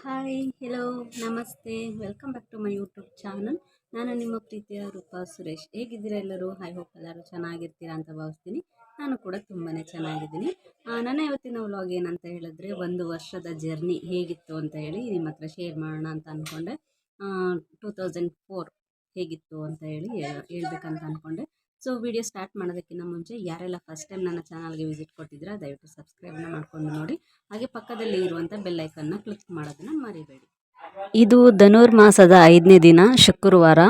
Hi, hello, ನಮಸ್ತೆ, welcome back to my YouTube channel. ನಾನು ನಿಮ್ಮ ಪ್ರೀತಿಯ ರೂಪಾ ಸುರೇಶ್. ಹೇಗಿದ್ದೀರಾ ಎಲ್ಲರೂ? ಐ ಹೋಪ್ ಎಲ್ಲರೂ ಚೆನ್ನಾಗಿರ್ತೀರಾ ಅಂತ ಭಾವಿಸ್ತೀನಿ. ನಾನು ಕೂಡ ತುಂಬಾ ಚೆನ್ನಾಗಿದ್ದೀನಿ. ನನ್ನ ಇವತ್ತಿನ ವ್ಲಾಗ್ ಏನಂತ ಹೇಳಿದ್ರೆ, ಒಂದು ವರ್ಷದ ಜರ್ನಿ ಹೇಗಿತ್ತು ಅಂತ ಹೇಳಿ ನಿಮ್ಮ ಹತ್ರ ಶೇರ್ ಮಾಡೋಣ ಅಂತ ಅಂದ್ಕೊಂಡೆ. 2004 ಹೇಗಿತ್ತು ಅಂತ ಹೇಳಿ ಹೇಳ್ಬೇಕಂತ ಅಂದ್ಕೊಂಡೆ. ಸೊ ವಿಡಿಯೋ ಸ್ಟಾರ್ಟ್ ಮಾಡೋದಕ್ಕಿಂತ ಮುಂಚೆ ಯಾರೆಲ್ಲ ಫಸ್ಟ್ ಟೈಮ್ ನನ್ನ ಚಾನಲ್ಗೆ ವಿಸಿಟ್ ಕೊಟ್ಟಿದ್ದೀರಾ ದಯವಿಟ್ಟು ಸಬ್ಸ್ಕ್ರೈಬ್ನ ಮಾಡ್ಕೊಂಡು ನೋಡಿ. ಹಾಗೆ ಪಕ್ಕದಲ್ಲಿ ಇರುವಂಥ ಬೆಲ್ಲೈಕನ್ನ ಕ್ಲಿಕ್ ಮಾಡೋದನ್ನು ಮರಿಬೇಡಿ. ಇದು ಧನುರ್ಮಾಸದ 5ನೇ ದಿನ ಶುಕ್ರವಾರ.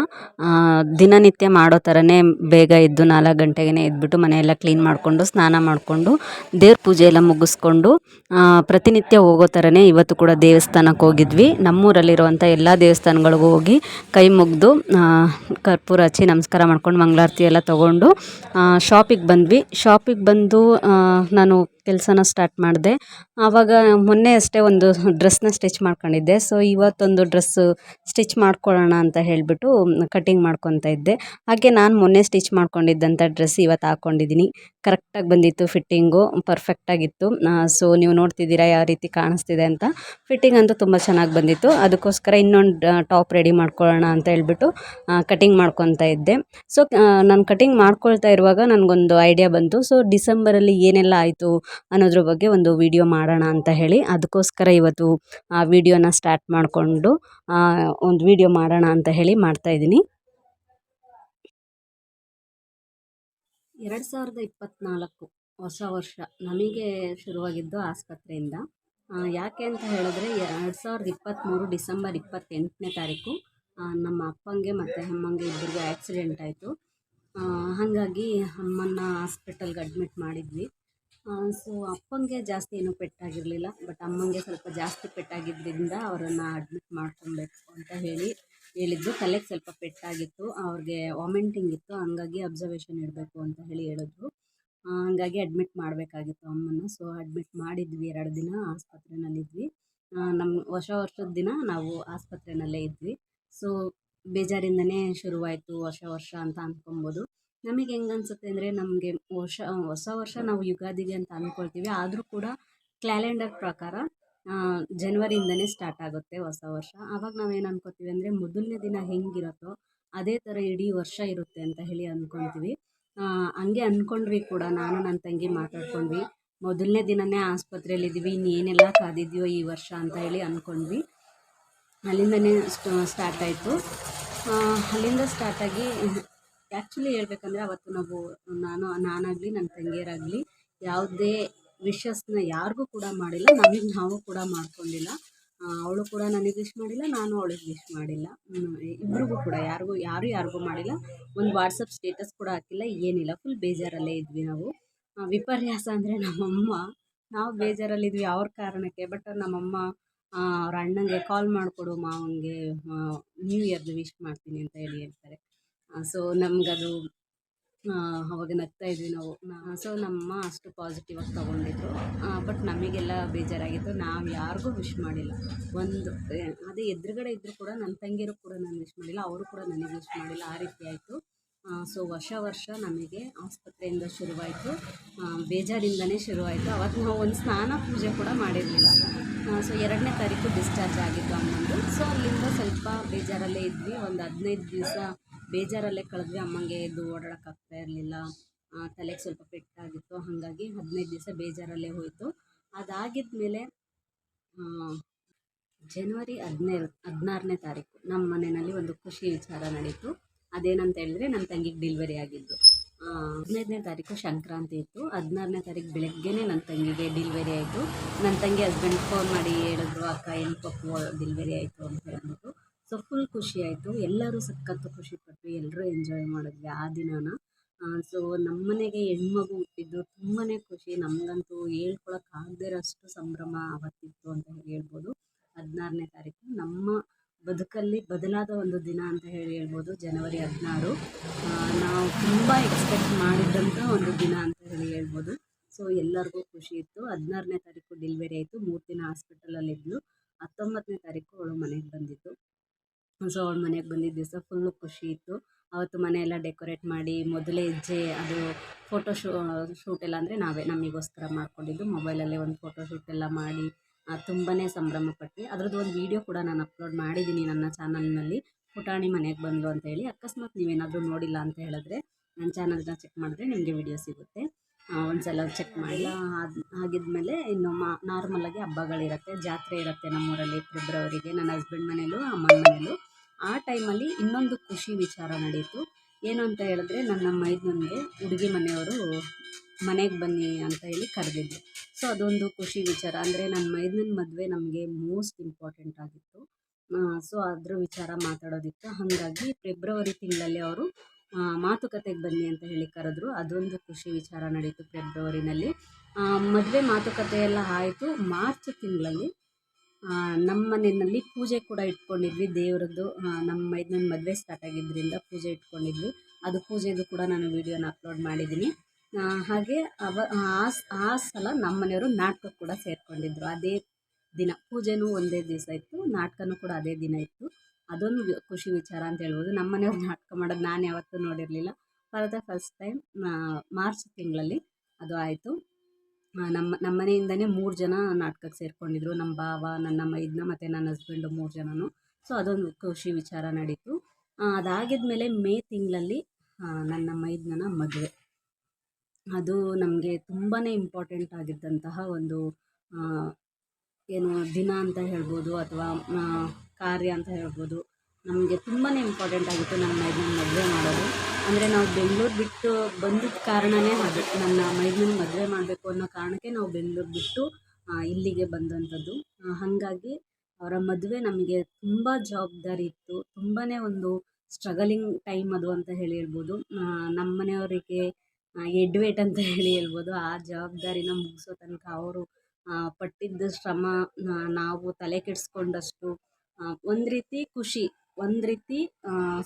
ದಿನನಿತ್ಯ ಮಾಡೋ ಥರನೇ ಬೇಗ ಎದ್ದು 4 ಗಂಟೆಗೆ ಎದ್ಬಿಟ್ಟು ಮನೆಯೆಲ್ಲ ಕ್ಲೀನ್ ಮಾಡಿಕೊಂಡು ಸ್ನಾನ ಮಾಡಿಕೊಂಡು ದೇವ್ರ ಪೂಜೆ ಎಲ್ಲ ಮುಗಿಸ್ಕೊಂಡು ಪ್ರತಿನಿತ್ಯ ಹೋಗೋ ಥರನೇ ಇವತ್ತು ಕೂಡ ದೇವಸ್ಥಾನಕ್ಕೆ ಹೋಗಿದ್ವಿ. ನಮ್ಮೂರಲ್ಲಿರುವಂಥ ಎಲ್ಲ ದೇವಸ್ಥಾನಗಳಿಗೂ ಹೋಗಿ ಕೈ ಮುಗಿದು ಕರ್ಪೂರ ಹಚ್ಚಿ ನಮಸ್ಕಾರ ಮಾಡ್ಕೊಂಡು ಮಂಗಳಾರತಿ ಎಲ್ಲ ತೊಗೊಂಡು ಶಾಪಿಗೆ ಬಂದ್ವಿ. ಶಾಪಿಗೆ ಬಂದು ನಾನು ಕೆಲಸನ ಸ್ಟಾರ್ಟ್ ಮಾಡಿದೆ. ಆವಾಗ ಮೊನ್ನೆ ಅಷ್ಟೇ ಒಂದು ಡ್ರೆಸ್ನ ಸ್ಟಿಚ್ ಮಾಡ್ಕೊಂಡಿದ್ದೆ. ಸೊ ಇವತ್ತೊಂದು ಡ್ರೆಸ್ಸು ಸ್ಟಿಚ್ ಮಾಡ್ಕೊಳ್ಳೋಣ ಅಂತ ಹೇಳಿಬಿಟ್ಟು ಕಟ್ಟಿಂಗ್ ಮಾಡ್ಕೊತಾ ಇದ್ದೆ. ಹಾಗೆ ನಾನು ಮೊನ್ನೆ ಸ್ಟಿಚ್ ಮಾಡ್ಕೊಂಡಿದ್ದಂಥ ಡ್ರೆಸ್ ಇವತ್ತು ಹಾಕ್ಕೊಂಡಿದ್ದೀನಿ. ಕರೆಕ್ಟಾಗಿ ಬಂದಿತ್ತು, ಫಿಟ್ಟಿಂಗು ಪರ್ಫೆಕ್ಟಾಗಿತ್ತು. ಸೊ ನೀವು ನೋಡ್ತಿದ್ದೀರಾ ಯಾವ ರೀತಿ ಕಾಣಿಸ್ತಿದೆ ಅಂತ. ಫಿಟ್ಟಿಂಗ್ ಅಂತೂ ತುಂಬ ಚೆನ್ನಾಗಿ ಬಂದಿತ್ತು. ಅದಕ್ಕೋಸ್ಕರ ಇನ್ನೊಂದು ಟಾಪ್ ರೆಡಿ ಮಾಡ್ಕೊಳ್ಳೋಣ ಅಂತ ಹೇಳ್ಬಿಟ್ಟು ಕಟಿಂಗ್ ಮಾಡ್ಕೊತಾ ಇದ್ದೆ. ಸೊ ನಾನು ಕಟಿಂಗ್ ಮಾಡ್ಕೊಳ್ತಾ ಇರುವಾಗ ನನಗೊಂದು ಐಡಿಯಾ ಬಂತು. ಸೊ ಡಿಸೆಂಬರಲ್ಲಿ ಏನೆಲ್ಲ ಆಯಿತು ಅನ್ನೋದ್ರ ಬಗ್ಗೆ ಒಂದು ವಿಡಿಯೋ ಮಾಡೋಣ ಅಂತ ಹೇಳಿ ಅದಕ್ಕೋಸ್ಕರ ಇವತ್ತು ಆ ವಿಡಿಯೋನ ಸ್ಟಾರ್ಟ್ ಮಾಡಿಕೊಂಡು ಒಂದು ವಿಡಿಯೋ ಮಾಡೋಣ ಅಂತ ಹೇಳಿ ಮಾಡ್ತಾಯಿದ್ದೀನಿ. 2024 ಹೊಸ ವರ್ಷ ನಮಗೆ ಶುರುವಾಗಿದ್ದು ಆಸ್ಪತ್ರೆಯಿಂದ. ಯಾಕೆ ಅಂತ ಹೇಳಿದ್ರೆ 2023 ಡಿಸೆಂಬರ್ 28ನೇ ತಾರೀಕು ನಮ್ಮ ಅಪ್ಪಂಗೆ ಮತ್ತು ಅಮ್ಮಂಗೆ ಇಬ್ಬರಿಗೂ ಆ್ಯಕ್ಸಿಡೆಂಟ್ ಆಯಿತು. ಹಾಗಾಗಿ ಅಮ್ಮನ್ನ ಹಾಸ್ಪಿಟಲ್ಗೆ ಅಡ್ಮಿಟ್ ಮಾಡಿದ್ವಿ. ಸೊ ಅಪ್ಪಂಗೆ ಜಾಸ್ತಿ ಏನೂ ಪೆಟ್ಟಾಗಿರಲಿಲ್ಲ, ಬಟ್ ಅಮ್ಮಂಗೆ ಸ್ವಲ್ಪ ಜಾಸ್ತಿ ಪೆಟ್ಟಾಗಿದ್ದರಿಂದ ಅವರನ್ನು ಅಡ್ಮಿಟ್ ಮಾಡ್ಕೊಬೇಕು ಅಂತ ಹೇಳಿದ್ದು. ತಲೆಗೆ ಸ್ವಲ್ಪ ಪೆಟ್ಟಾಗಿತ್ತು, ಅವ್ರಿಗೆ ವಾಮಿಂಟಿಂಗ್ ಇತ್ತು, ಹಂಗಾಗಿ ಅಬ್ಸರ್ವೇಷನ್ ಇಡಬೇಕು ಅಂತ ಹೇಳಿದ್ರು. ಹಂಗಾಗಿ ಅಡ್ಮಿಟ್ ಮಾಡಬೇಕಾಗಿತ್ತು ಅಮ್ಮನ್ನು. ಸೊ ಅಡ್ಮಿಟ್ ಮಾಡಿದ್ವಿ, 2 ದಿನ ಆಸ್ಪತ್ರೆಯಲ್ಲಿದ್ವಿ. ನಮ್ಮ ಹೊಸ ವರ್ಷದ ದಿನ ನಾವು ಆಸ್ಪತ್ರೆಯಲ್ಲೇ ಇದ್ವಿ. ಸೊ ಬೇಜಾರಿಂದನೇ ಶುರುವಾಯಿತು ಹೊಸ ವರ್ಷ ಅಂತ ಅಂದ್ಕೊಬೋದು. ನಮಗೆ ಹೆಂಗೆ ಅನಿಸುತ್ತೆ ಅಂದರೆ, ನಮಗೆ ಹೊಸ ವರ್ಷ ನಾವು ಯುಗಾದಿಗೆ ಅಂತ ಅಂದ್ಕೊಳ್ತೀವಿ, ಆದರೂ ಕೂಡ ಕ್ಯಾಲೆಂಡರ್ ಪ್ರಕಾರ ಜನವರಿಯಿಂದನೇ ಸ್ಟಾರ್ಟ್ ಆಗುತ್ತೆ ಹೊಸ ವರ್ಷ. ಆವಾಗ ನಾವೇನು ಅಂದ್ಕೊತೀವಿ ಅಂದರೆ, ಮೊದಲನೇ ದಿನ ಹೆಂಗಿರುತ್ತೋ ಅದೇ ಥರ ಇಡೀ ವರ್ಷ ಇರುತ್ತೆ ಅಂತ ಹೇಳಿ ಅಂದ್ಕೊತೀವಿ. ಹಂಗೆ ಅಂದ್ಕೊಂಡ್ವಿ ಕೂಡ. ನಾನು ನನ್ನ ತಂಗಿ ಮಾತಾಡ್ಕೊಂಡ್ವಿ, ಮೊದಲನೇ ದಿನವೇ ಆಸ್ಪತ್ರೆಯಲ್ಲಿದ್ದೀವಿ, ಇನ್ನೇನೆಲ್ಲ ಕಾದಿದ್ಯೋ ಈ ವರ್ಷ ಅಂತ ಹೇಳಿ ಅಂದ್ಕೊಂಡ್ವಿ. ಅಲ್ಲಿಂದನೇ ಸ್ಟಾರ್ಟ್ ಆಯಿತು. ಅಲ್ಲಿಂದ ಸ್ಟಾರ್ಟಾಗಿ ಆ್ಯಕ್ಚುಲಿ ಹೇಳ್ಬೇಕಂದ್ರೆ ಅವತ್ತು ನಾನಾಗಲಿ ನನ್ನ ತಂಗಿಯರಾಗಲಿ ಯಾವುದೇ ವಿಶಸ್ನ ಯಾರಿಗೂ ಕೂಡ ಮಾಡಿಲ್ಲ. ನಾವು ಕೂಡ ಮಾಡ್ಕೊಂಡಿಲ್ಲ. ಅವಳು ಕೂಡ ನನಗೆ ವಿಶ್ ಮಾಡಿಲ್ಲ, ನಾನು ಅವಳಿಗೆ ವಿಶ್ ಮಾಡಿಲ್ಲ. ಇಬ್ರಿಗೂ ಕೂಡ ಯಾರಿಗೂ ಮಾಡಿಲ್ಲ. ಒಂದು ವಾಟ್ಸಪ್ ಸ್ಟೇಟಸ್ ಕೂಡ ಹಾಕಿಲ್ಲ, ಏನಿಲ್ಲ. ಫುಲ್ ಬೇಜಾರಲ್ಲೇ ಇದ್ವಿ ನಾವು. ವಿಪರ್ಯಾಸ ಅಂದರೆ ನಾವು ಬೇಜಾರಲ್ಲಿದ್ವಿ ಅವ್ರ ಕಾರಣಕ್ಕೆ. ಬಟ್ ನಮ್ಮಮ್ಮ ಅವ್ರ ಅಣ್ಣಂಗೆ ಕಾಲ್ ಮಾಡಿಕೊಡು, ಮಾವನಿಗೆ ನ್ಯೂ ಇಯರ್ದು ವಿಶ್ ಮಾಡ್ತೀನಿ ಅಂತ ಹೇಳ್ತಾರೆ. ಸೊ ನಮಗದು ಅವಾಗ ನಗ್ತಾ ಇದ್ವಿ ನಾವು. ಸೊ ನಮ್ಮ ಅಷ್ಟು ಪಾಸಿಟಿವ್ ಆಗಿ ತೊಗೊಂಡಿದ್ರು. ಬಟ್ ನಮಗೆಲ್ಲ ಬೇಜಾರಾಗಿತ್ತು, ನಾವು ಯಾರಿಗೂ ವಿಶ್ ಮಾಡಿಲ್ಲ. ಅದೇ ಎದುರುಗಡೆ ಇದ್ದರೂ ಕೂಡ ನನ್ನ ತಂಗಿಯರು ಕೂಡ ನಾನು ವಿಶ್ ಮಾಡಿಲ್ಲ, ಅವರು ಕೂಡ ನನಗೆ ವಿಶ್ ಮಾಡಿಲ್ಲ. ಆ ರೀತಿ ಆಯಿತು. ಸೊ ಹೊಸ ವರ್ಷ ನಮಗೆ ಆಸ್ಪತ್ರೆಯಿಂದ ಶುರುವಾಯಿತು, ಬೇಜಾರಿಂದನೇ ಶುರುವಾಯಿತು. ಅವತ್ತು ನಾವು ಒಂದು ಸ್ನಾನ ಪೂಜೆ ಕೂಡ ಮಾಡಿರಲಿಲ್ಲ. ಸೊ 2ನೇ ತಾರೀಕು ಡಿಸ್ಚಾರ್ಜ್ ಆಗಿತ್ತು ಅಮ್ಮಂದು. ಸೊ ಅಲ್ಲಿಂದ ಸ್ವಲ್ಪ ಬೇಜಾರಲ್ಲೇ ಇದ್ವಿ. ಒಂದು 15 ದಿವಸ ಬೇಜಾರಲ್ಲೇ ಕಳೆದ್ವಿ. ಅಮ್ಮಂಗೆ ಎದ್ದು ಓಡಾಡೋಕ್ಕಾಗ್ತಾ ಇರಲಿಲ್ಲ, ತಲೆಗೆ ಸ್ವಲ್ಪ ಪೆಟ್ಟಾಗಿತ್ತು. ಹಾಗಾಗಿ 15 ದಿವಸ ಬೇಜಾರಲ್ಲೇ ಹೋಯಿತು. ಅದಾಗಿದ್ಮೇಲೆ ಜನವರಿ 16ನೇ ತಾರೀಕು ನಮ್ಮ ಮನೆಯಲ್ಲಿ ಒಂದು ಖುಷಿ ವಿಚಾರ ನಡೀತು. ಅದೇನಂತ ಹೇಳಿದ್ರೆ, ನನ್ನ ತಂಗಿಗೆ ಡೆಲಿವರಿ ಆಗಿದ್ದು. 15ನೇ ತಾರೀಕು ಸಂಕ್ರಾಂತಿ ಇತ್ತು. 16ನೇ ತಾರೀಕು ಬೆಳಗ್ಗೆನೇ ನನ್ನ ತಂಗಿಗೆ ಡೆಲಿವರಿ ಆಯಿತು. ನನ್ನ ತಂಗಿ ಹಸ್ಬೆಂಡ್ ಫೋನ್ ಮಾಡಿ ಹೇಳಿದ್ರು, ಅಕ್ಕ ಹೆಣ್ಪಪ್ಪು ಡೆಲಿವರಿ ಆಯಿತು ಅಂತ ಹೇಳ್ಬಿಟ್ಟು. ಸೊ ಫುಲ್ ಖುಷಿ ಆಯಿತು. ಎಲ್ಲರೂ ಸಖತ್ತು ಖುಷಿಪಟ್ವಿ, ಎಲ್ಲರೂ ಎಂಜಾಯ್ ಮಾಡಿದ್ವಿ ಆ ದಿನಾನ. ಸೊ ನಮ್ಮ ಮನೆಗೆ ಹೆಣ್ಮಗು ಹುಟ್ಟಿದ್ದು ತುಂಬಾ ಖುಷಿ. ನಮಗಂತೂ ಹೇಳ್ಕೊಳಕ್ಕಾಗದೇ ಇರೋಷ್ಟು ಸಂಭ್ರಮ ಅವತ್ತಿತ್ತು ಅಂತ ಹೇಳ್ಬೋದು. 16ನೇ ತಾರೀಕು ನಮ್ಮ ಬದುಕಲ್ಲಿ ಬದಲಾದ ಒಂದು ದಿನ ಅಂತ ಹೇಳ್ಬೋದು. ಜನವರಿ 16 ನಾವು ತುಂಬ ಎಕ್ಸ್ಪೆಕ್ಟ್ ಮಾಡಿದ್ದಂಥ ಒಂದು ದಿನ ಅಂತ ಹೇಳ್ಬೋದು. ಸೊ ಎಲ್ಲರಿಗೂ ಖುಷಿ ಇತ್ತು. 16ನೇ ತಾರೀಕು ಡೆಲಿವರಿ ಆಯಿತು. 3 ದಿನ ಹಾಸ್ಪಿಟಲಲ್ಲಿದ್ಲು. 19ನೇ ತಾರೀಕು ಅವಳು ಮನೆಗೆ ಬಂದಿದ್ದು. ಸೊ ಅವಳು ಮನೆಗೆ ಬಂದಿದ್ದ ದಿವಸ ಫುಲ್ಲು ಖುಷಿ ಇತ್ತು. ಅವತ್ತು ಮನೆಯೆಲ್ಲ ಡೆಕೋರೇಟ್ ಮಾಡಿ, ಮೊದಲೇ ಹೆಜ್ಜೆ ಅದು ಫೋಟೋ ಶೂಟ್ ಎಲ್ಲ ಅಂದರೆ ನಾವೇ ನಮಗೋಸ್ಕರ ಮಾಡ್ಕೊಂಡಿದ್ದು. ಮೊಬೈಲಲ್ಲೇ ಒಂದು ಫೋಟೋ ಶೂಟ್ ಎಲ್ಲ ಮಾಡಿ ತುಂಬಾ ಸಂಭ್ರಮ ಪಟ್ವಿ. ಅದ್ರದ್ದು ಒಂದು ವೀಡಿಯೋ ಕೂಡ ನಾನು ಅಪ್ಲೋಡ್ ಮಾಡಿದ್ದೀನಿ ನನ್ನ ಚಾನಲ್ನಲ್ಲಿ, ಪುಟಾಣಿ ಮನೆಗೆ ಬಂದು ಅಂತೇಳಿ. ಅಕಸ್ಮಾತ್ ನೀವೇನಾದರೂ ನೋಡಿಲ್ಲ ಅಂತ ಹೇಳಿದ್ರೆ ನನ್ನ ಚಾನಲ್ನ ಚೆಕ್ ಮಾಡಿದ್ರೆ ನಿಮಗೆ ವೀಡಿಯೋ ಸಿಗುತ್ತೆ. ಒಂದು ಸಲ ಚೆಕ್ ಮಾಡಿ. ಆಗಿದ್ಮೇಲೆ ಇನ್ನು ನಾರ್ಮಲಾಗಿ ಹಬ್ಬಗಳಿರುತ್ತೆ, ಜಾತ್ರೆ ಇರುತ್ತೆ ನಮ್ಮೂರಲ್ಲಿ ಫೆಬ್ರವರಿಗೆ, ನನ್ನ ಹಸ್ಬೆಂಡ್ ಮನೇಲೂ ಅಮ್ಮನ ಮನೇಲೂ. ಆ ಟೈಮಲ್ಲಿ ಇನ್ನೊಂದು ಖುಷಿ ವಿಚಾರ ನಡೀತು. ಏನು ಅಂತ ಹೇಳಿದ್ರೆ, ನನ್ನ ಮೈದುನನಿಗೆ ಹುಡುಗಿ ಮನೆಯವರು ಮನೆಗೆ ಬನ್ನಿ ಅಂತ ಹೇಳಿ ಕರೆದಿದ್ರು. ಸೊ ಅದೊಂದು ಖುಷಿ ವಿಚಾರ. ಅಂದರೆ ನನ್ನ ಮೈದುನನ ಮದುವೆ ನಮಗೆ ಮೋಸ್ಟ್ ಇಂಪಾರ್ಟೆಂಟ್ ಆಗಿತ್ತು. ಸೊ ಅದ್ರ ವಿಚಾರ ಮಾತಾಡೋದಿತ್ತು. ಹಾಗಾಗಿ ಫೆಬ್ರವರಿ ತಿಂಗಳಲ್ಲಿ ಅವರು ಮಾತುಕತೆಗೆ ಬನ್ನಿ ಅಂತ ಹೇಳಿ ಕರೆದ್ರು. ಅದೊಂದು ಖುಷಿ ವಿಚಾರ ನಡೀತು ಫೆಬ್ರವರಿನಲ್ಲಿ. ಮದುವೆ ಮಾತುಕತೆ ಎಲ್ಲ ಆಯಿತು. ಮಾರ್ಚ್ ತಿಂಗಳಲ್ಲಿ ನಮ್ಮ ಮನೆಯಲ್ಲಿ ಪೂಜೆ ಕೂಡ ಇಟ್ಕೊಂಡಿದ್ವಿ ದೇವ್ರದ್ದು. ನಮ್ಮ ಮೈದುನನ ಮದುವೆ ಸ್ಟಾರ್ಟ್ ಆಗಿದ್ದರಿಂದ ಪೂಜೆ ಇಟ್ಕೊಂಡಿದ್ವಿ. ಅದು ಪೂಜೆದು ಕೂಡ ನಾನು ವೀಡಿಯೋನ ಅಪ್ಲೋಡ್ ಮಾಡಿದ್ದೀನಿ. ಹಾಗೆ ಆ ಸಲ ನಮ್ಮ ಮನೆಯವರು ನಾಟಕಕ್ಕೆ ಕೂಡ ಸೇರಿಕೊಂಡಿದ್ರು. ಅದೇ ದಿನ ಪೂಜೆನೂ ಒಂದೇ ದಿವಸ ಇತ್ತು, ನಾಟಕನೂ ಕೂಡ ಅದೇ ದಿನ ಇತ್ತು. ಅದೊಂದು ಖುಷಿ ವಿಚಾರ ಅಂತ ಹೇಳ್ಬೋದು. ನಮ್ಮ ಮನೆಯವ್ರು ನಾಟಕ ಮಾಡೋದು ನಾನು ಯಾವತ್ತೂ ನೋಡಿರಲಿಲ್ಲ. For the first time March ತಿಂಗಳಲ್ಲಿ ಅದು ಆಯಿತು. ನಮ್ಮ ಮನೆಯಿಂದನೇ 3 ಜನ ನಾಟಕಕ್ಕೆ ಸೇರಿಕೊಂಡಿದ್ರು. ನಮ್ಮ ಭಾವ, ನನ್ನ ಮೈದುನ ಮತ್ತು ನನ್ನ ಹಸ್ಬೆಂಡು 3 ಜನನು. ಸೊ ಅದೊಂದು ಖುಷಿ ವಿಚಾರ ನಡೀತು. ಅದಾಗಿದ್ಮೇಲೆ ಮೇ ತಿಂಗಳಲ್ಲಿ ನನ್ನ ಮೈದುನನ ಮದುವೆ. ಅದು ನಮಗೆ ತುಂಬಾ ಇಂಪಾರ್ಟೆಂಟ್ ಆಗಿದ್ದಂತಹ ಒಂದು ಏನು ದಿನ ಅಂತ ಹೇಳ್ಬೋದು, ಅಥವಾ ಕಾರ್ಯ ಅಂತ ಹೇಳ್ಬೋದು. ನಮಗೆ ತುಂಬಾ ಇಂಪಾರ್ಟೆಂಟ್ ಆಗಿತ್ತು ನನ್ನ ಮೈದುನನ ಮದುವೆ ಮಾಡೋದು. ಅಂದರೆ ನಾವು ಬೆಂಗಳೂರು ಬಿಟ್ಟು ಬಂದಿದ್ದ ಕಾರಣವೇ ಅದು. ನನ್ನ ಮೈದುನನ ಮದುವೆ ಮಾಡಬೇಕು ಅನ್ನೋ ಕಾರಣಕ್ಕೆ ನಾವು ಬೆಂಗಳೂರು ಬಿಟ್ಟು ಇಲ್ಲಿಗೆ ಬಂದಂಥದ್ದು. ಹಾಗಾಗಿ ಅವರ ಮದುವೆ ನಮಗೆ ತುಂಬ ಜವಾಬ್ದಾರಿ ಇತ್ತು. ತುಂಬಾ ಒಂದು ಸ್ಟ್ರಗಲಿಂಗ್ ಟೈಮ್ ಅದು ಅಂತ ಹೇಳಿ ಹೇಳ್ಬೋದು. ನಮ್ಮ ಮನೆಯವರಿಗೆ ಎಡ್ವೇಟ್ ಅಂತ ಹೇಳಿ ಹೇಳ್ಬೋದು. ಆ ಜವಾಬ್ದಾರಿನ ಮುಗಿಸೋ ತನಕ ಅವರು ಪಟ್ಟಿದ್ದ ಶ್ರಮ ನಾವು ತಲೆ ಕೆಡಿಸ್ಕೊಂಡಷ್ಟು ಒಂದು ರೀತಿ ಖುಷಿ, ಒಂದು ರೀತಿ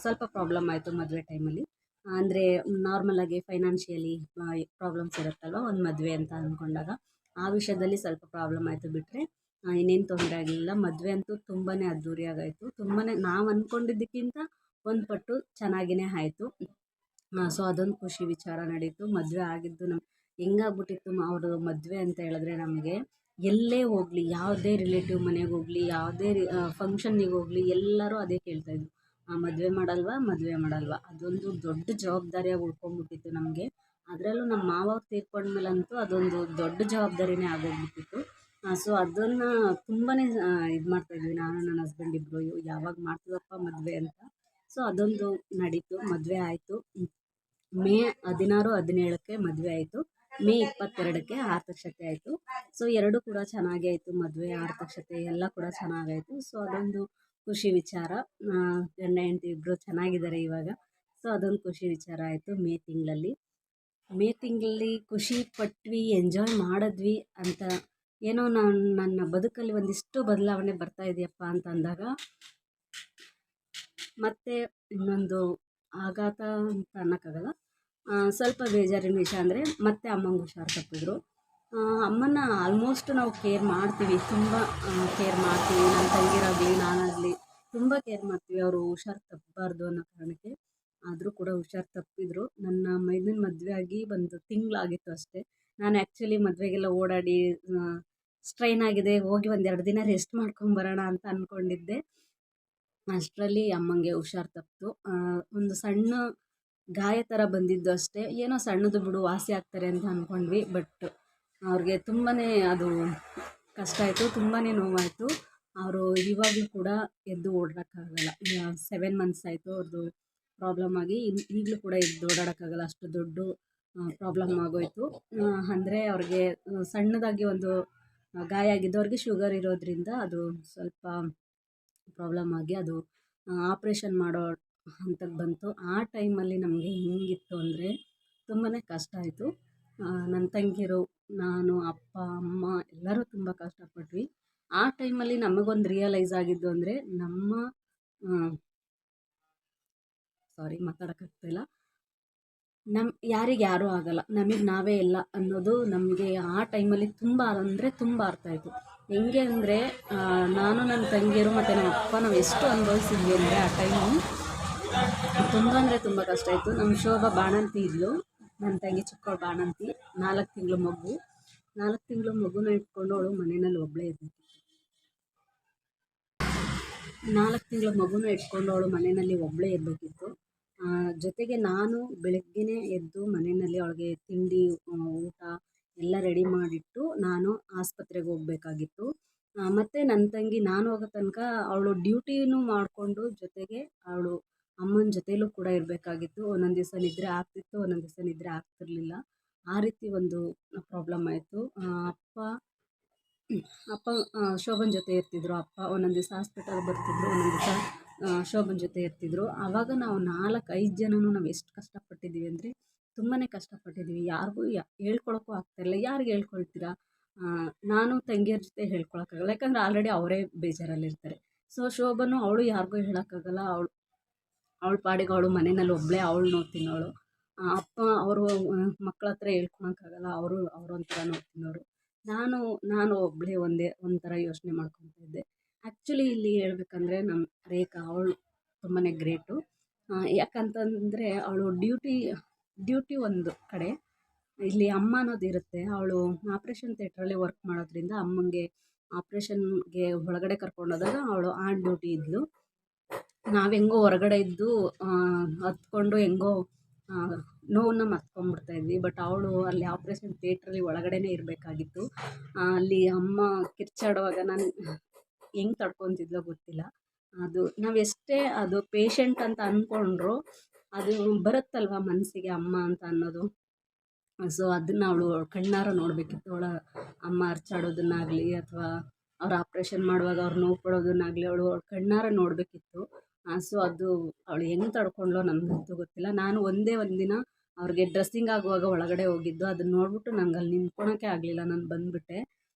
ಸ್ವಲ್ಪ ಪ್ರಾಬ್ಲಮ್ ಆಯಿತು ಮದುವೆ ಟೈಮಲ್ಲಿ. ಅಂದರೆ ನಾರ್ಮಲಾಗಿ ಫೈನಾನ್ಷಿಯಲಿ ಪ್ರಾಬ್ಲಮ್ಸ್ ಇರುತ್ತಲ್ವ ಒಂದು ಮದುವೆ ಅಂತ ಅಂದ್ಕೊಂಡಾಗ. ಆ ವಿಷಯದಲ್ಲಿ ಸ್ವಲ್ಪ ಪ್ರಾಬ್ಲಮ್ ಆಯಿತು. ಬಿಟ್ಟರೆ ಇನ್ನೇನು ತೊಂದರೆ ಆಗಲಿಲ್ಲ. ಮದುವೆ ಅಂತೂ ತುಂಬಾ ಅದ್ಧೂರಿಯಾಗಾಯಿತು. ತುಂಬಾ ನಾವು ಅಂದ್ಕೊಂಡಿದ್ದಕ್ಕಿಂತ ಒಂದು ಪಟ್ಟು ಚೆನ್ನಾಗಿಯೇ ಆಯಿತು. ಸೊ ಅದೊಂದು ಖುಷಿ ವಿಚಾರ ನಡೀತು. ಮದುವೆ ಆಗಿದ್ದು ಹೆಂಗಾಗ್ಬಿಟ್ಟಿತ್ತು ಅವ್ರ ಮದುವೆ ಅಂತ ಹೇಳಿದ್ರೆ, ನಮಗೆ ಎಲ್ಲೇ ಹೋಗಲಿ, ಯಾವುದೇ ರಿಲೇಟಿವ್ ಮನೆಗೆ ಹೋಗಲಿ, ಯಾವುದೇ ಫಂಕ್ಷನ್ನಿಗೆ ಹೋಗಲಿ, ಎಲ್ಲರೂ ಅದೇ ಕೇಳ್ತಾಯಿದ್ರು, ಮದುವೆ ಮಾಡಲ್ವಾ, ಮದುವೆ ಮಾಡಲ್ವಾ. ಅದೊಂದು ದೊಡ್ಡ ಜವಾಬ್ದಾರಿಯಾಗಿ ಉಳ್ಕೊಂಡ್ಬಿಟ್ಟಿತ್ತು ನಮಗೆ. ಅದರಲ್ಲೂ ನಮ್ಮ ಮಾವ ತೀರ್ಕೊಂಡ್ಮೇಲಂತೂ ಅದೊಂದು ದೊಡ್ಡ ಜವಾಬ್ದಾರಿನೇ ಆಗೋಗ್ಬಿಟ್ಟಿತ್ತು. ಸೊ ಅದನ್ನು ತುಂಬಾ ಇದು ಮಾಡ್ತಾಯಿದ್ವಿ ನಾನು ನನ್ನ ಹಸ್ಬೆಂಡ್ ಇಬ್ಬರು, ಯಾವಾಗ ಮಾಡ್ತೀವಪ್ಪ ಮದುವೆ ಅಂತ. ಸೊ ಅದೊಂದು ನಡೀತು. ಮದುವೆ ಆಯಿತು. ಮೇ 16, 17ಕ್ಕೆ ಮದುವೆ ಆಯಿತು. ಮೇ 22ಕ್ಕೆ ಆರತಕ್ಷತೆ ಆಯಿತು. ಸೊ ಎರಡೂ ಕೂಡ ಚೆನ್ನಾಗೇ ಆಯಿತು. ಮದುವೆ, ಆರತಕ್ಷತೆ ಎಲ್ಲ ಕೂಡ ಚೆನ್ನಾಗಾಯಿತು. ಸೊ ಅದೊಂದು ಖುಷಿ ವಿಚಾರ. ಗಂಡ ಹೆಂಡತಿ ಇಬ್ಬರು ಚೆನ್ನಾಗಿದ್ದಾರೆ ಇವಾಗ. ಸೊ ಅದೊಂದು ಖುಷಿ ವಿಚಾರ ಆಯಿತು ಮೇ ತಿಂಗಳಲ್ಲಿ. ಮೇ ತಿಂಗಳಲ್ಲಿ ಖುಷಿ ಪಟ್ವಿ, ಎಂಜಾಯ್ ಮಾಡಿದ್ವಿ ಅಂತ. ಏನೋ ನನ್ನ ಬದುಕಲ್ಲಿ ಒಂದಿಷ್ಟು ಬದಲಾವಣೆ ಬರ್ತಾ ಇದೆಯಪ್ಪ ಅಂತ ಅಂದಾಗ, ಮತ್ತು ಇನ್ನೊಂದು ಆಘಾತ ಅಂತ ಅನ್ನೋಕ್ಕಾಗಲ್ಲ, ಸ್ವಲ್ಪ ಬೇಜಾರಿನ ವಿಷಯ ಅಂದರೆ ಮತ್ತೆ ಅಮ್ಮಂಗೆ ಹುಷಾರು ತಪ್ಪಿದ್ರು. ಅಮ್ಮನ ಆಲ್ಮೋಸ್ಟ್ ನಾವು ಕೇರ್ ಮಾಡ್ತೀವಿ, ತುಂಬ ಕೇರ್ ಮಾಡ್ತೀವಿ. ನನ್ನ ತಂಗಿರಾಗಲಿ ನಾನಾಗಲಿ ತುಂಬ ಕೇರ್ ಮಾಡ್ತೀವಿ, ಅವರು ಹುಷಾರು ತಪ್ಪಬಾರ್ದು ಅನ್ನೋ ಕಾರಣಕ್ಕೆ. ಆದರೂ ಕೂಡ ಹುಷಾರು ತಪ್ಪಿದ್ರು. ನನ್ನ ಮೈದುನನ ಮದುವೆ ಆಗಿ ಒಂದು ತಿಂಗಳಾಗಿತ್ತು ಅಷ್ಟೇ. ನಾನು ಆ್ಯಕ್ಚುಲಿ ಮದುವೆಗೆಲ್ಲ ಓಡಾಡಿ ಸ್ಟ್ರೈನ್ ಆಗಿದೆ, ಹೋಗಿ 1-2 ದಿನ ರೆಸ್ಟ್ ಮಾಡ್ಕೊಂಬರೋಣ ಅಂತ ಅಂದ್ಕೊಂಡಿದ್ದೆ. ಅಷ್ಟರಲ್ಲಿ ಅಮ್ಮಂಗೆ ಹುಷಾರು ತಪ್ಪಿತು. ಒಂದು ಸಣ್ಣ ಗಾಯ ಥರ ಬಂದಿದ್ದು ಅಷ್ಟೇ. ಏನೋ ಸಣ್ಣದು ಬಿಡು, ವಾಸಿ ಆಗ್ತಾರೆ ಅಂತ ಅಂದ್ಕೊಂಡ್ವಿ. ಬಟ್ ಅವ್ರಿಗೆ ತುಂಬಾ ಅದು ಕಷ್ಟ ಆಯಿತು, ತುಂಬಾ ನೋವಾಯಿತು. ಅವರು ಇವಾಗಲೂ ಕೂಡ ಎದ್ದು ಓಡಾಡೋಕ್ಕಾಗಲ್ಲ. 7 ಮಂತ್ಸ್ ಆಯಿತು ಅವ್ರದ್ದು ಪ್ರಾಬ್ಲಮ್ ಆಗಿ. ಈಗಲೂ ಕೂಡ ಎದ್ದು ಓಡಾಡೋಕ್ಕಾಗಲ್ಲ, ಅಷ್ಟು ದೊಡ್ಡ ಪ್ರಾಬ್ಲಮ್ ಆಗೋಯಿತು. ಅಂದರೆ ಅವ್ರಿಗೆ ಸಣ್ಣದಾಗಿ ಒಂದು ಗಾಯ ಆಗಿದ್ದು. ಅವ್ರಿಗೆ ಶುಗರ್ ಇರೋದ್ರಿಂದ ಅದು ಸ್ವಲ್ಪ ಪ್ರಾಬ್ಲಮ್ ಆಗಿ ಅದು ಆಪ್ರೇಷನ್ ಮಾಡೋ ಹಂತಕ್ಕೆ ಬಂತು. ಆ ಟೈಮಲ್ಲಿ ನಮಗೆ ಹೆಂಗಿತ್ತು ಅಂದರೆ ತುಂಬಾ ಕಷ್ಟ ಆಯಿತು. ನನ್ನ ತಂಗಿಯರು, ನಾನು, ಅಪ್ಪ, ಅಮ್ಮ ಎಲ್ಲರೂ ತುಂಬ ಕಷ್ಟಪಟ್ವಿ. ಆ ಟೈಮಲ್ಲಿ ನಮಗೊಂದು ರಿಯಲೈಸ್ ಆಗಿದ್ದು ಅಂದರೆ, ಮಾತಾಡೋಕ್ಕಾಗ್ತಾಯಿಲ್ಲ, ಯಾರಿಗೆ ಯಾರೂ ಆಗಲ್ಲ, ನಮಗೆ ನಾವೇ ಎಲ್ಲ ಅನ್ನೋದು ನಮಗೆ ಆ ಟೈಮಲ್ಲಿ ತುಂಬ ಅಂದರೆ ತುಂಬ ಅರ್ಥ ಆಯಿತು. ಹೆಂಗೆ ಅಂದರೆ, ನಾನು ನನ್ನ ತಂಗಿಯರು ಮತ್ತು ನಮ್ಮ ಅಪ್ಪ ನಾವು ಎಷ್ಟು ಅನುಭವಿಸಿದ್ವಿ ಅಂದರೆ ಆ ಟೈಮು ತುಂಬ ಅಂದರೆ ತುಂಬ ಕಷ್ಟ ಆಯಿತು. ನಮ್ಮ ಶೋಭಾ ಬಾಣಂತಿ ಇದ್ಲು, ನನ್ನ ತಂಗಿ ಚಿಕ್ಕವಳು ಬಾಣಂತಿ, 4 ತಿಂಗಳು ಮಗು. 4 ತಿಂಗಳು ಮಗುನ ಇಟ್ಕೊಂಡು ಅವಳು ಮನೆಯಲ್ಲಿ ಒಬ್ಬಳೇ ಇರಬೇಕಿತ್ತು. 4 ತಿಂಗಳ ಮಗುನ ಇಟ್ಕೊಂಡು ಅವಳು ಮನೆಯಲ್ಲಿ ಒಬ್ಬಳೇ ಇರಬೇಕಿತ್ತು. ಜೊತೆಗೆ ನಾನು ಬೆಳಗ್ಗೆನೇ ಎದ್ದು ಮನೆಯಲ್ಲಿ ಅವಳಿಗೆ ತಿಂಡಿ, ಊಟ ಎಲ್ಲ ರೆಡಿ ಮಾಡಿಟ್ಟು ನಾನು ಆಸ್ಪತ್ರೆಗೆ ಹೋಗ್ಬೇಕಾಗಿತ್ತು. ಮತ್ತು ನನ್ನ ತಂಗಿ ನಾನು ಹೋಗೋ ತನಕ ಅವಳು ಡ್ಯೂಟಿನೂ ಮಾಡಿಕೊಂಡು ಜೊತೆಗೆ ಅವಳು ಅಮ್ಮನ ಜೊತೆಯಲ್ಲೂ ಕೂಡ ಇರಬೇಕಾಗಿತ್ತು. ಒಂದೊಂದು ದಿವಸ ನಿದ್ರೆ ಆಗ್ತಿತ್ತು, ಒಂದೊಂದು ದಿವಸ ನಿದ್ರೆ ಆಗ್ತಿರಲಿಲ್ಲ. ಆ ರೀತಿ ಒಂದು ಪ್ರಾಬ್ಲಮ್ ಆಯಿತು. ಅಪ್ಪ ಅಪ್ಪ ಶೋಭನ್ ಜೊತೆ ಇರ್ತಿದ್ರು. ಅಪ್ಪ ಒಂದೊಂದು ದಿವಸ ಹಾಸ್ಪಿಟಲ್ಗೆ ಬರ್ತಿದ್ರು, ಒಂದೊಂದು ದಿವಸ ಶೋಭನ್ ಜೊತೆ ಇರ್ತಿದ್ರು. ಆವಾಗ ನಾವು 4-5 ಜನನೂ ನಾವು ಎಷ್ಟು ಕಷ್ಟಪಟ್ಟಿದ್ದೀವಿ ಅಂದರೆ ತುಂಬಾ ಕಷ್ಟಪಟ್ಟಿದ್ದೀವಿ. ಯಾರಿಗೂ ಹೇಳ್ಕೊಳಕ್ಕೂ ಆಗ್ತಾಯಿರಲಿಲ್ಲ. ಯಾರಿಗೆ ಹೇಳ್ಕೊಳ್ತೀರಾ? ನಾನು ತಂಗಿಯರ ಜೊತೆ ಹೇಳ್ಕೊಳಕ್ಕಾಗಲ್ಲ, ಯಾಕಂದರೆ ಆಲ್ರೆಡಿ ಅವರೇ ಬೇಜಾರಲ್ಲಿರ್ತಾರೆ. ಸೊ ಶೋಭನು ಅವಳು ಯಾರಿಗೂ ಹೇಳೋಕ್ಕಾಗಲ್ಲ. ಅವಳ ಪಾಡಿಗೆ ಅವಳು ಮನೆಯಲ್ಲಿ ಒಬ್ಬಳೇ ಅವಳು ನೋವು ತಿನ್ನೋಳು. ಅಪ್ಪ ಅವರು ಮಕ್ಕಳ ಹತ್ರ ಹೇಳ್ಕೊಳಕ್ಕಾಗಲ್ಲ, ಅವರು ಒಂಥರ ನೋವು ತಿನ್ನೋರು. ನಾನು ಒಬ್ಬಳೇ ಒಂಥರ ಯೋಚನೆ ಮಾಡ್ಕೊತಾ ಇದ್ದೆ. ಆ್ಯಕ್ಚುಲಿ ಇಲ್ಲಿ ಹೇಳ್ಬೇಕಂದ್ರೆ ನಮ್ಮ ರೇಖಾ ಅವಳು ತುಂಬಾ ಗ್ರೇಟು. ಯಾಕಂತಂದರೆ ಅವಳು ಡ್ಯೂಟಿ ಒಂದು ಕಡೆ, ಇಲ್ಲಿ ಅಮ್ಮ ಅನ್ನೋದಿರುತ್ತೆ. ಅವಳು ಆಪ್ರೇಷನ್ ಥಿಯೇಟ್ರಲ್ಲಿ ವರ್ಕ್ ಮಾಡೋದ್ರಿಂದ ಅಮ್ಮಂಗೆ ಆಪ್ರೇಷನ್ಗೆ ಒಳಗಡೆ ಕರ್ಕೊಂಡೋದಾಗ ಅವಳು ಆನ್ ಡ್ಯೂಟಿ ಇದ್ಲು. ನಾವು ಹೆಂಗೋ ಹೊರಗಡೆ ಇದ್ದು ಹತ್ಕೊಂಡು ಹೆಂಗೋ ನೋವನ್ನು ಮರ್ತ್ಕೊಂಡ್ಬಿಡ್ತಾಯಿದ್ವಿ. ಬಟ್ ಅವಳು ಅಲ್ಲಿ ಆಪ್ರೇಷನ್ ಥಿಯೇಟ್ರಲ್ಲಿ ಒಳಗಡೆನೇ ಇರಬೇಕಾಗಿತ್ತು. ಅಲ್ಲಿ ಅಮ್ಮ ಕಿರ್ಚಾಡುವಾಗ ನಾನು ಹೆಂಗೆ ತಡ್ಕೊತಿದ್ಲೋ ಗೊತ್ತಿಲ್ಲ. ಅದು ನಾವೆಷ್ಟೇ ಅದು ಪೇಷಂಟ್ ಅಂತ ಅಂದ್ಕೊಂಡ್ರು ಅದು ಬರುತ್ತಲ್ವ ಮನಸ್ಸಿಗೆ ಅಮ್ಮ ಅಂತ ಅನ್ನೋದು. ಸೊ ಅದನ್ನು ಅವಳು ಕಣ್ಣಾರ ನೋಡಬೇಕಿತ್ತು. ಅವಳ ಅಮ್ಮ ಅರ್ಚಾಡೋದನ್ನಾಗಲಿ ಅಥವಾ ಅವ್ರು ಆಪ್ರೇಷನ್ ಮಾಡುವಾಗ ಅವ್ರು ನೋವು ಪಡೋದನ್ನಾಗಲಿ ಅವಳು ಕಣ್ಣಾರ ನೋಡಬೇಕಿತ್ತು. ಸೊ ಅದು ಅವಳು ಹೆಂಗೆ ತಡ್ಕೊಂಡ್ಲೋ ನನಗಂತೂ ಗೊತ್ತಿಲ್ಲ. ನಾನು ಒಂದೇ ಒಂದು ದಿನ ಅವ್ರಿಗೆ ಡ್ರೆಸ್ಸಿಂಗ್ ಆಗುವಾಗ ಒಳಗಡೆ ಹೋಗಿದ್ದು. ಅದನ್ನು ನೋಡಿಬಿಟ್ಟು ನಂಗೆ ಅಲ್ಲಿ ನಿಂತ್ಕೊಳೋಕ್ಕೆ ಆಗಲಿಲ್ಲ, ನಾನು ಬಂದುಬಿಟ್ಟೆ.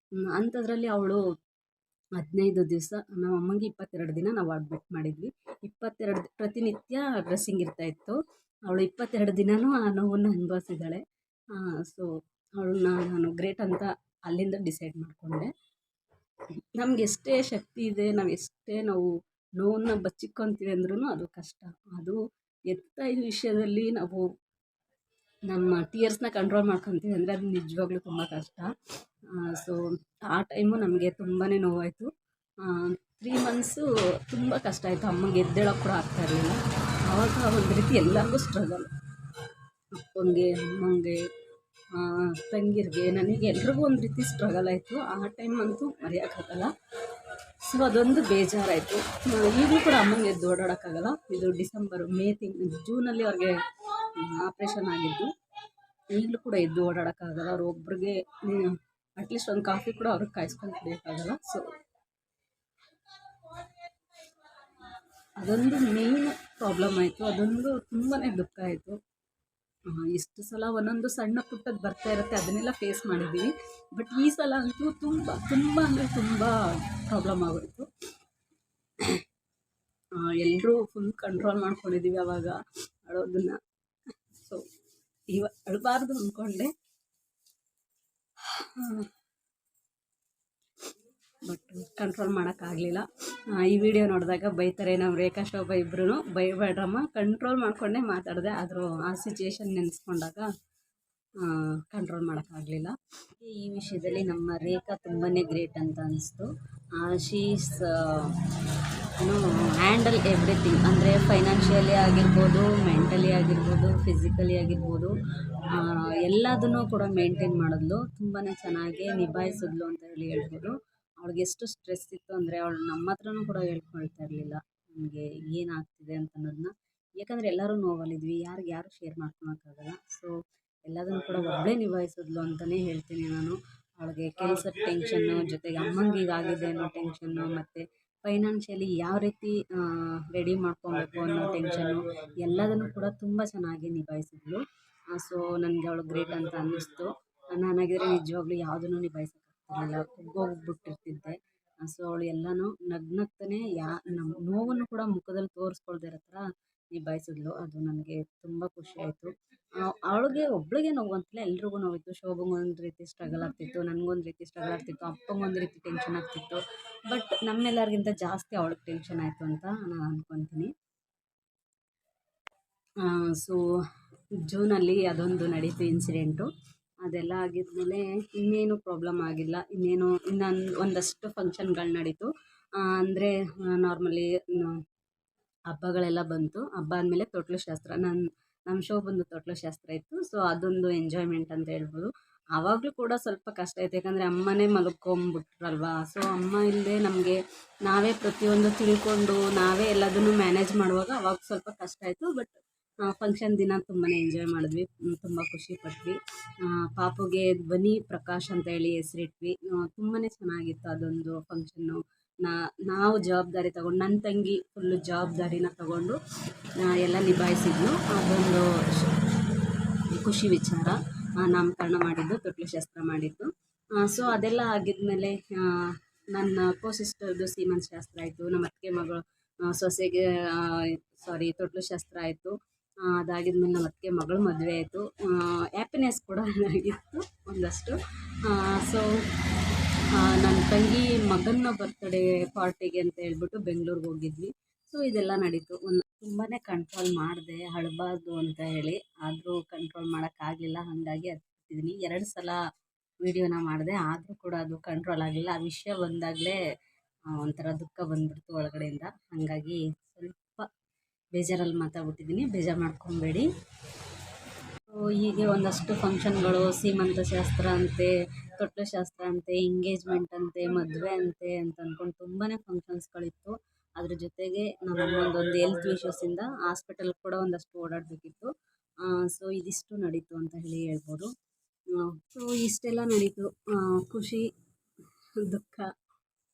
ಅಂಥದ್ರಲ್ಲಿ ಅವಳು 15 ದಿವಸ, ನಮ್ಮ ಅಮ್ಮಂಗೆ 22 ದಿನ ನಾವು ಅಡ್ಮಿಟ್ ಮಾಡಿದ್ವಿ. 22 ಪ್ರತಿನಿತ್ಯ ಡ್ರೆಸ್ಸಿಂಗ್ ಇರ್ತಾಯಿತ್ತು. ಅವಳು 22 ದಿನವೂ ಆ ನೋವನ್ನು ಅನುಭವಿಸಿದ್ದಾಳೆ. ಸೊ ಅವಳನ್ನ ನಾನು ಗ್ರೇಟ್ ಅಂತ ಅಲ್ಲಿಂದ ಡಿಸೈಡ್ ಮಾಡಿಕೊಂಡೆ. ನಮ್ಗೆ ಎಷ್ಟೇ ಶಕ್ತಿ ಇದೆ, ನಾವು ನೋವನ್ನು ಬಚ್ಚಿಟ್ಕೊತೀವಿ ಅಂದ್ರೂ ಅದು ಕಷ್ಟ. ಅದು ಎತ್ತ ಈ ವಿಷಯದಲ್ಲಿ ನಾವು ನಮ್ಮ ಟಿಯರ್ಸ್ನ ಕಂಟ್ರೋಲ್ ಮಾಡ್ಕೊತೀವಿ ಅಂದರೆ ಅದು ನಿಜವಾಗ್ಲೂ ತುಂಬ ಕಷ್ಟ. ಸೊ ಆ ಟೈಮು ನಮಗೆ ತುಂಬಾ ನೋವಾಯಿತು. 3 ಮಂತ್ಸು ತುಂಬ ಕಷ್ಟ ಆಯಿತು. ಅಮ್ಮಂಗೆ ಎದ್ದೇಳೋಕ್ಕೆ ಕೂಡ ಆಗ್ತಾಯಿರಲಿಲ್ಲ. ಆವಾಗ ಒಂದು ರೀತಿ ಎಲ್ಲರಿಗೂ ಸ್ಟ್ರಗಲ್, ಅಪ್ಪಂಗೆ, ಅಮ್ಮಂಗೆ, ತಂಗಿರಿಗೆ, ನನಗೆ ಎಲ್ರಿಗೂ ಒಂದು ರೀತಿ ಸ್ಟ್ರಗಲ್ ಆಯಿತು. ಆ ಟೈಮ್ ಅಂತೂ ಮರೆಯೋಕ್ಕಾಗಲ್ಲ. ಸೊ ಅದೊಂದು ಬೇಜಾರಾಯಿತು. ಈಗಲೂ ಕೂಡ ಅಮ್ಮಂಗೆ ಎದ್ದು ಓಡಾಡೋಕ್ಕಾಗಲ್ಲ. ಇದು ಜೂನಲ್ಲಿ ಅವ್ರಿಗೆ ಆಪ್ರೇಷನ್ ಆಗಿದ್ದು. ಈಗಲೂ ಕೂಡ ಎದ್ದು ಓಡಾಡೋಕ್ಕಾಗಲ್ಲ. ಅವ್ರು ಒಬ್ರಿಗೆ ಅಟ್ಲೀಸ್ಟ್ ಒಂದು ಕಾಫಿ ಕೂಡ ಅವ್ರಿಗೆ ಕಾಯಿಸ್ಕೊಂಡು ಕುಡಿಯೋಕ್ಕಾಗಲ್ಲ. ಸೊ ಅದೊಂದು ಮೇನ್ ಪ್ರಾಬ್ಲಮ್ ಆಯಿತು. ಅದೊಂದು ತುಂಬಾ ದುಃಖ ಆಯಿತು. ಇಷ್ಟು ಸಲ ಒಂದೊಂದು ಸಣ್ಣ ಪುಟ್ಟದ್ದು ಬರ್ತಾ ಇರುತ್ತೆ, ಅದನ್ನೆಲ್ಲ ಫೇಸ್ ಮಾಡಿದ್ದೀವಿ. ಬಟ್ ಈ ಸಲ ಅಂತೂ ತುಂಬ ಅಂದರೆ ತುಂಬ ಪ್ರಾಬ್ಲಮ್ ಆಗೋಯಿತು. ಎಲ್ಲರೂ ಫುಲ್ ಕಂಟ್ರೋಲ್ ಮಾಡ್ಕೊಂಡಿದ್ದೀವಿ ಆವಾಗ ಅಳೋದನ್ನು. ಸೊ ಅಳಬಾರ್ದು ಅಂದ್ಕೊಂಡೆ, ಬಟ್ ಕಂಟ್ರೋಲ್ ಮಾಡೋಕ್ಕಾಗಲಿಲ್ಲ. ಈ ವಿಡಿಯೋ ನೋಡಿದಾಗ ಬೈತಾರೆ ನಮ್ಮ ರೇಖಾ ಶೋಭಾ ಇಬ್ಬರೂ, ಬೈಬೇಡ್ರಮ್ಮ, ಕಂಟ್ರೋಲ್ ಮಾಡಿಕೊಂಡೇ ಮಾತಾಡಿದೆ. ಆದರೂ ಆ ಸಿಚುಯೇಷನ್ ನೆನೆಸ್ಕೊಂಡಾಗ ಕಂಟ್ರೋಲ್ ಮಾಡೋಕ್ಕಾಗಲಿಲ್ಲ. ಈ ವಿಷಯದಲ್ಲಿ ನಮ್ಮ ರೇಖಾ ತುಂಬಾ ಗ್ರೇಟ್ ಅಂತ ಅನ್ನಿಸ್ತು. ಶೀ ಈಸ್ ಹ್ಯಾಂಡಲ್ ಎವ್ರಿಥಿಂಗ್, ಅಂದರೆ ಫೈನಾನ್ಷಿಯಲಿ ಆಗಿರ್ಬೋದು, ಮೆಂಟಲಿ ಆಗಿರ್ಬೋದು, ಫಿಸಿಕಲಿ ಆಗಿರ್ಬೋದು, ಎಲ್ಲದನ್ನೂ ಕೂಡ ಮೇಂಟೈನ್ ಮಾಡಿದ್ಲು. ತುಂಬಾ ಚೆನ್ನಾಗಿ ನಿಭಾಯಿಸಿದ್ಲು ಅಂತ ಹೇಳ್ಬೋದು. ಅವ್ಳಿಗೆ ಎಷ್ಟು ಸ್ಟ್ರೆಸ್ ಇತ್ತು ಅಂದರೆ ಅವಳು ನಮ್ಮ ಹತ್ರನೂ ಕೂಡ ಹೇಳ್ಕೊಳ್ತಾ ಇರಲಿಲ್ಲ ನಮಗೆ ಏನಾಗ್ತಿದೆ ಅಂತ ಅನ್ನೋದನ್ನ. ಯಾಕಂದರೆ ಎಲ್ಲರೂ ನೋವಲ್ಲಿದ್ವಿ, ಯಾರು ಶೇರ್ ಮಾಡ್ಕೊಳಕ್ಕಾಗಲ್ಲ. ಸೊ ಎಲ್ಲದನ್ನು ಕೂಡ ಒಬ್ಬಳೇ ನಿಭಾಯಿಸಿದ್ಲು ಅಂತಲೇ ಹೇಳ್ತೀನಿ ನಾನು. ಅವಳಿಗೆ ಕೆಲಸದ ಟೆನ್ಷನ್ನು, ಜೊತೆಗೆ ಅಮ್ಮಂಗೆ ಹೀಗಾಗಿದೆ ಅನ್ನೋ ಟೆನ್ಷನ್ನು, ಮತ್ತು ಫೈನಾನ್ಷಿಯಲಿ ಯಾವ ರೀತಿ ರೆಡಿ ಮಾಡ್ಕೊಬೇಕು ಅನ್ನೋ ಟೆನ್ಷನ್ನು, ಎಲ್ಲದನ್ನು ಕೂಡ ತುಂಬ ಚೆನ್ನಾಗಿ ನಿಭಾಯಿಸಿದ್ಲು. ಸೊ ನನಗೆ ಅವಳು ಗ್ರೇಟ್ ಅಂತ ಅನ್ನಿಸ್ತು. ನಾನಾಗಿದ್ದರೆ ನಿಜವಾಗ್ಲೂ ಯಾವುದನ್ನು ನಿಭಾಯಿಸೋಕ್ಕಾಗ್ತಿರಲಿಲ್ಲ, ಕುಗ್ಗೋಗ್ಬಿಟ್ಟಿರ್ತಿದ್ದೆ. ಸೊ ಅವಳು ಎಲ್ಲನೂ ನಗ್ನಗ್ತಾನೆ ನಮ್ಮ ನೋವನ್ನು ಕೂಡ ಮುಖದಲ್ಲಿ ತೋರಿಸ್ಕೊಳ್ದೇ ಇರೋ ಥರ ನಿಭಾಯಿಸಿದ್ಲು. ಅದು ನನಗೆ ತುಂಬ ಖುಷಿಯಾಯಿತು. ಅವಳಿಗೆ ಒಬ್ಬಳಿಗೆ ನೋವು ಅಂತಲೇ ಎಲ್ರಿಗೂ ನೋವಿತ್ತು. ಶೋಭಂಗೆ ಒಂದು ರೀತಿ ಸ್ಟ್ರಗಲ್ ಆಗ್ತಿತ್ತು, ನನಗೊಂದು ರೀತಿ ಸ್ಟ್ರಗಲ್ ಆಗ್ತಿತ್ತು, ಅಪ್ಪಂಗೊಂದು ರೀತಿ ಟೆನ್ಷನ್ ಆಗ್ತಿತ್ತು. ಬಟ್ ನಮ್ಮೆಲ್ಲರಿಗಿಂತ ಜಾಸ್ತಿ ಅವಳಿಗೆ ಟೆನ್ಷನ್ ಆಯಿತು ಅಂತ ನಾನು ಅಂದ್ಕೊತೀನಿ. ಸೊ ಜೂನಲ್ಲಿ ಅದೊಂದು ನಡೀತು ಇನ್ಸಿಡೆಂಟು. ಅದೆಲ್ಲ ಆಗಿದ್ಮೇಲೆ ಇನ್ನೇನು ಪ್ರಾಬ್ಲಮ್ ಆಗಿಲ್ಲ. ಇನ್ನೊಂದಷ್ಟು ಫಂಕ್ಷನ್ಗಳು ನಡೀತು. ಅಂದರೆ ನಾರ್ಮಲಿ ಹಬ್ಬಗಳೆಲ್ಲ ಬಂತು. ಹಬ್ಬ ಆದಮೇಲೆ ತೊಟ್ಲು ಶಾಸ್ತ್ರ. ನಮ್ಮ ಶೋ ಬಂದು ತೊಟ್ಲು ಶಾಸ್ತ್ರ ಇತ್ತು. ಸೊ ಅದೊಂದು ಎಂಜಾಯ್ಮೆಂಟ್ ಅಂತ ಹೇಳ್ಬೋದು. ಆವಾಗಲೂ ಕೂಡ ಸ್ವಲ್ಪ ಕಷ್ಟ ಇತ್ತು, ಯಾಕಂದರೆ ಅಮ್ಮನೇ ಮಲ್ಕೊಂಬಿಟ್ರಲ್ವಾ. ಸೊ ಅಮ್ಮ ಇಲ್ಲದೆ ನಮಗೆ ನಾವೇ ಪ್ರತಿಯೊಂದು ತಿಳ್ಕೊಂಡು ನಾವೇ ಎಲ್ಲದನ್ನು ಮ್ಯಾನೇಜ್ ಮಾಡುವಾಗ ಅವಾಗ ಸ್ವಲ್ಪ ಕಷ್ಟ ಆಯಿತು. ಬಟ್ ಫಂಕ್ಷನ್ ದಿನ ತುಂಬಾ ಎಂಜಾಯ್ ಮಾಡಿದ್ವಿ, ತುಂಬ ಖುಷಿಪಟ್ವಿ. ಪಾಪುಗೆ ಧ್ವನಿ ಪ್ರಕಾಶ್ ಅಂತ ಹೇಳಿ ಹೆಸರಿಟ್ವಿ. ತುಂಬಾ ಚೆನ್ನಾಗಿತ್ತು ಅದೊಂದು ಫಂಕ್ಷನ್ನು. ನಾವು ಜವಾಬ್ದಾರಿ ತಗೊಂಡು, ನನ್ನ ತಂಗಿ ಫುಲ್ಲು ಜವಾಬ್ದಾರಿನ ತಗೊಂಡು ಎಲ್ಲ ನಿಭಾಯಿಸಿದ್ಲು. ಅದೊಂದು ಖುಷಿ ವಿಚಾರ. ನಾಮಕರಣ ಮಾಡಿದ್ದು, ತೊಟ್ಲು ಶಾಸ್ತ್ರ ಮಾಡಿದ್ದು. ಸೊ ಅದೆಲ್ಲ ಆಗಿದ್ಮೇಲೆ ನನ್ನ ಸಿಸ್ಟರ್ದು ಸೀಮಂತ ಶಾಸ್ತ್ರ ಆಯಿತು. ನಮ್ಮ ಅತ್ತಿಗೆ ಮಗಳು ಸೊಸೆಗೆ ತೊಟ್ಲು ಶಾಸ್ತ್ರ ಆಯಿತು. ಅದಾಗಿದ್ಮೇಲೆ ನಮ್ಮ ಅತ್ತಿಗೆ ಮಗಳ ಮದುವೆ ಆಯಿತು. ಹ್ಯಾಪಿನೆಸ್ ಕೂಡ ಆಗಿತ್ತು ಒಂದಷ್ಟು. ಸೊ ನನ್ನ ತಂಗಿ ಮಗನ ಬರ್ತ್ಡೇ ಪಾರ್ಟಿಗೆ ಅಂತ ಹೇಳ್ಬಿಟ್ಟು ಬೆಂಗ್ಳೂರಿಗೆ ಹೋಗಿದ್ವಿ. ಸೊ ಇದೆಲ್ಲ ನಡೀತು. ತುಂಬಾ ಕಂಟ್ರೋಲ್ ಮಾಡಿದೆ ಅಳಬಾರ್ದು ಅಂತ ಹೇಳಿ, ಆದರೂ ಕಂಟ್ರೋಲ್ ಮಾಡೋಕ್ಕಾಗಲಿಲ್ಲ. ಹಾಗಾಗಿ ಹತ್ತಿದ್ದೀನಿ. 2 ಸಲ ವೀಡಿಯೋನ ಮಾಡಿದೆ, ಆದರೂ ಕೂಡ ಅದು ಕಂಟ್ರೋಲ್ ಆಗಲಿಲ್ಲ. ಆ ವಿಷಯ ಬಂದಾಗಲೇ ಒಂಥರ ದುಃಖ ಬಂದ್ಬಿಡ್ತು ಒಳಗಡೆಯಿಂದ. ಹಾಗಾಗಿ ಸ್ವಲ್ಪ ಬೇಜಾರಲ್ಲಿ ಮಾತಾಡ್ಬಿಟ್ಟಿದ್ದೀನಿ, ಬೇಜಾರು ಮಾಡ್ಕೊಬೇಡಿ. ಹೀಗೆ ಒಂದಷ್ಟು ಫಂಕ್ಷನ್ಗಳು, ಸೀಮಂತ ಶಾಸ್ತ್ರ ಅಂತೆ, ತೊಟ್ಲು ಶಾಸ್ತ್ರ ಅಂತೆ, ಎಂಗೇಜ್ಮೆಂಟ್ ಅಂತೆ, ಮದುವೆ ಅಂತೆ ಅಂತ ಅಂದ್ಕೊಂಡು ತುಂಬಾ ಫಂಕ್ಷನ್ಸ್ಗಳಿತ್ತು. ಅದ್ರ ಜೊತೆಗೆ ನಮ್ಮಮ್ಮಂದು ಒಂದು ಹೆಲ್ತ್ ಇಶ್ಯೂಸಿಂದ ಹಾಸ್ಪಿಟಲ್ ಕೂಡ ಒಂದಷ್ಟು ಓಡಾಡಬೇಕಿತ್ತು. ಸೊ ಇದಿಷ್ಟು ನಡೀತು ಅಂತ ಹೇಳಿ ಹೇಳ್ಬೋದು. ಸೊ ಇಷ್ಟೆಲ್ಲ ನಡೀತು. ಖುಷಿ, ದುಃಖ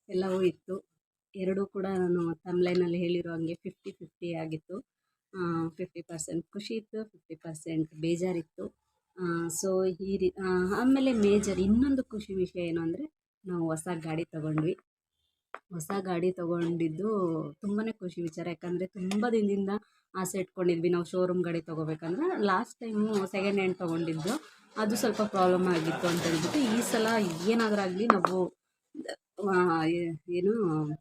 ಎಲ್ಲವೂ ಇತ್ತು. ಎರಡೂ ಕೂಡ ನಾನು ತಮ್ಲೈನಲ್ಲಿ ಹೇಳಿರೋ ಹಂಗೆ 50-50 ಆಗಿತ್ತು. 50% ಖುಷಿ ಇತ್ತು, 50% ಬೇಜಾರಿತ್ತು. ಸೊ ಆಮೇಲೆ ಇನ್ನೊಂದು ಖುಷಿ ವಿಷಯ ಏನು ಅಂದರೆ, ನಾವು ಹೊಸ ಗಾಡಿ ತೊಗೊಂಡ್ವಿ. ಹೊಸ ಗಾಡಿ ತೊಗೊಂಡಿದ್ದು ತುಂಬಾ ಖುಷಿ ವಿಚಾರ. ಯಾಕಂದರೆ ತುಂಬ ದಿನದಿಂದ ಆಸೆ ಇಟ್ಕೊಂಡಿದ್ವಿ ನಾವು ಶೋರೂಮ್ ಗಾಡಿ ತೊಗೋಬೇಕಂದ್ರೆ. ಲಾಸ್ಟ್ ಟೈಮು ಸೆಕೆಂಡ್ ಹ್ಯಾಂಡ್ ತೊಗೊಂಡಿದ್ದು, ಅದು ಸ್ವಲ್ಪ ಪ್ರಾಬ್ಲಮ್ ಆಗಿತ್ತು ಅಂತ ಹೇಳ್ಬಿಟ್ಟು ಈ ಸಲ ಏನಾದರೂ ಆಗಲಿ ನಾವು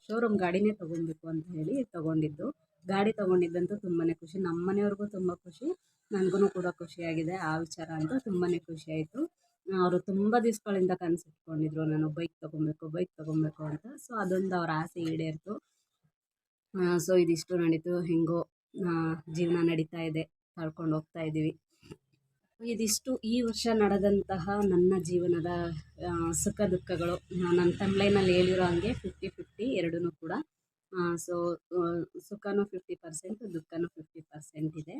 ಶೋರೂಮ್ ಗಾಡಿನೇ ತೊಗೊಬೇಕು ಅಂತ ಹೇಳಿ ತೊಗೊಂಡಿದ್ದು. ಗಾಡಿ ತೊಗೊಂಡಿದ್ದಂತೂ ತುಂಬಾ ಖುಷಿ. ನಮ್ಮ ಮನೆಯವ್ರಿಗೂ ತುಂಬ ಖುಷಿ, ನನಗೂ ಕೂಡ ಖುಷಿಯಾಗಿದೆ. ಆ ವಿಚಾರ ಅಂತೂ ತುಂಬಾ ಖುಷಿ ಆಯಿತು. ಅವರು ತುಂಬ ದಿವ್ಸಗಳಿಂದ ಕನಸಿಟ್ಕೊಂಡಿದ್ರು, ನಾನು ಬೈಕ್ ತೊಗೊಬೇಕು ಅಂತ. ಸೊ ಅದೊಂದು ಅವ್ರ ಆಸೆ ಈಡೇರಿತು. ಸೊ ಇದಿಷ್ಟು ನಡೀತು. ಹೆಂಗೋ ಜೀವನ ನಡೀತಾ ಇದೆ, ಕಳ್ಕೊಂಡು ಹೋಗ್ತಾ ಇದ್ದೀವಿ. ಇದಿಷ್ಟು ಈ ವರ್ಷ ನಡೆದಂತಹ ನನ್ನ ಜೀವನದ ಸುಖ ದುಃಖಗಳು. ನನ್ನ ತಮ್ಲೈನಲ್ಲಿ ಹೇಳಿರೋ ಹಂಗೆ 50-50 ಎರಡೂ ಕೂಡ. ಸೊ ಸುಖನೂ 50%, ದುಃಖನೂ 50% ಇದೆ.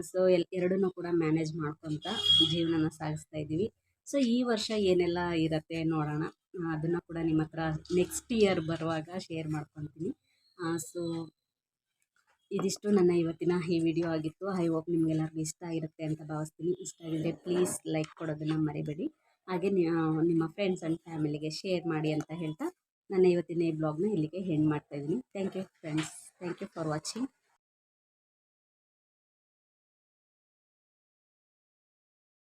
ಸೊ ಎರಡನ್ನೂ ಕೂಡ ಮ್ಯಾನೇಜ್ ಮಾಡ್ಕೊತ ಜೀವನನ ಸಾಗಿಸ್ತಾ ಇದ್ದೀವಿ. ಸೊ ಈ ವರ್ಷ ಏನೆಲ್ಲ ಇರುತ್ತೆ ನೋಡೋಣ. ಅದನ್ನು ಕೂಡ ನಿಮ್ಮ ಹತ್ರ ನೆಕ್ಸ್ಟ್ ಇಯರ್ ಬರುವಾಗ ಶೇರ್ ಮಾಡ್ಕೊತೀನಿ. ಸೊ ಇದಿಷ್ಟು ನನ್ನ ಇವತ್ತಿನ ಈ ವಿಡಿಯೋ ಆಗಿತ್ತು. ಐ ಹೋಪ್ ನಿಮಗೆಲ್ಲರಿಗೂ ಇಷ್ಟ ಆಗಿರುತ್ತೆ ಅಂತ ಭಾವಿಸ್ತೀನಿ. ಇಷ್ಟ ಆಗಿದ್ದರೆ ಪ್ಲೀಸ್ ಲೈಕ್ ಕೊಡೋದನ್ನು ಮರಿಬೇಡಿ. ಹಾಗೆ ನಿಮ್ಮ ಫ್ರೆಂಡ್ಸ್ ಆ್ಯಂಡ್ ಫ್ಯಾಮಿಲಿಗೆ ಶೇರ್ ಮಾಡಿ ಅಂತ ಹೇಳ್ತಾ ನನ್ನ ಇವತ್ತಿನ ಈ ಬ್ಲಾಗ್ನ ಇಲ್ಲಿಗೆ ಎಂಡ್ ಮಾಡ್ತಾಯಿದ್ದೀನಿ. Thank you friends, thank you for watching.